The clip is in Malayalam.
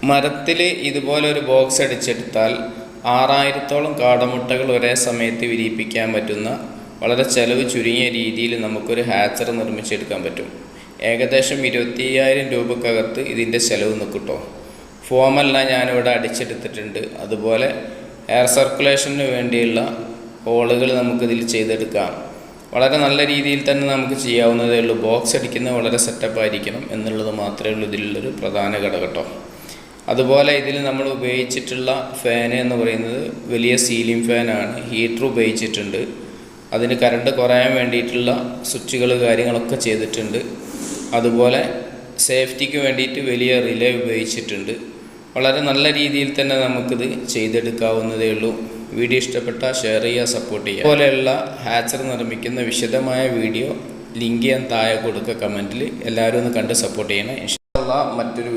മരത്തിൽ ഇതുപോലൊരു ബോക്സ് അടിച്ചെടുത്താൽ 6000-ഓളം കാടമുട്ടകൾ ഒരേ സമയത്ത് വിരിയിപ്പിക്കാൻ പറ്റുന്ന വളരെ ചെലവ് ചുരുങ്ങിയ രീതിയിൽ നമുക്കൊരു ഹാച്ചർ നിർമ്മിച്ചെടുക്കാൻ പറ്റും. ഏകദേശം 25,000 രൂപക്കകത്ത് ഇതിൻ്റെ ചെലവ് നിൽക്കട്ടോ. ഫോമെല്ലാം ഞാനിവിടെ അടിച്ചെടുത്തിട്ടുണ്ട്. അതുപോലെ എയർ സർക്കുലേഷന് വേണ്ടിയുള്ള ഹോളുകൾ നമുക്കിതിൽ ചെയ്തെടുക്കാം. വളരെ നല്ല രീതിയിൽ തന്നെ നമുക്ക് ചെയ്യാവുന്നതേ ഉള്ളൂ. ബോക്സ് അടിക്കുന്നത് വളരെ സെറ്റപ്പായിരിക്കണം എന്നുള്ളത് മാത്രമേ ഉള്ളൂ ഇതിലുള്ളൊരു പ്രധാന ഘടകട്ടോ. അതുപോലെ ഇതിൽ നമ്മൾ ഉപയോഗിച്ചിട്ടുള്ള ഫാൻ എന്ന് പറയുന്നത് വലിയ സീലിംഗ് ഫാനാണ്. ഹീറ്റർ ഉപയോഗിച്ചിട്ടുണ്ട്. അതിന് കറണ്ട് കുറയാൻ വേണ്ടിയിട്ടുള്ള സ്വിച്ചുകൾ കാര്യങ്ങളൊക്കെ ചെയ്തിട്ടുണ്ട്. അതുപോലെ സേഫ്റ്റിക്ക് വേണ്ടിയിട്ട് വലിയ റിലേ ഉപയോഗിച്ചിട്ടുണ്ട്. വളരെ നല്ല രീതിയിൽ തന്നെ നമുക്കിത് ചെയ്തെടുക്കാവുന്നതേ ഉള്ളൂ. വീഡിയോ ഇഷ്ടപ്പെട്ടാൽ ഷെയർ ചെയ്യുക, സപ്പോർട്ട് ചെയ്യുക. അതുപോലെയുള്ള ഹാച്ചർ നിർമ്മിക്കുന്ന വിശദമായ വീഡിയോ ലിങ്ക് ഞാൻ താഴെ കൊടുക്കുക കമൻറ്റിൽ. എല്ലാവരും ഒന്ന് കണ്ട് സപ്പോർട്ട് ചെയ്യണം. ഇൻഷാ അല്ലാഹ് മറ്റൊരു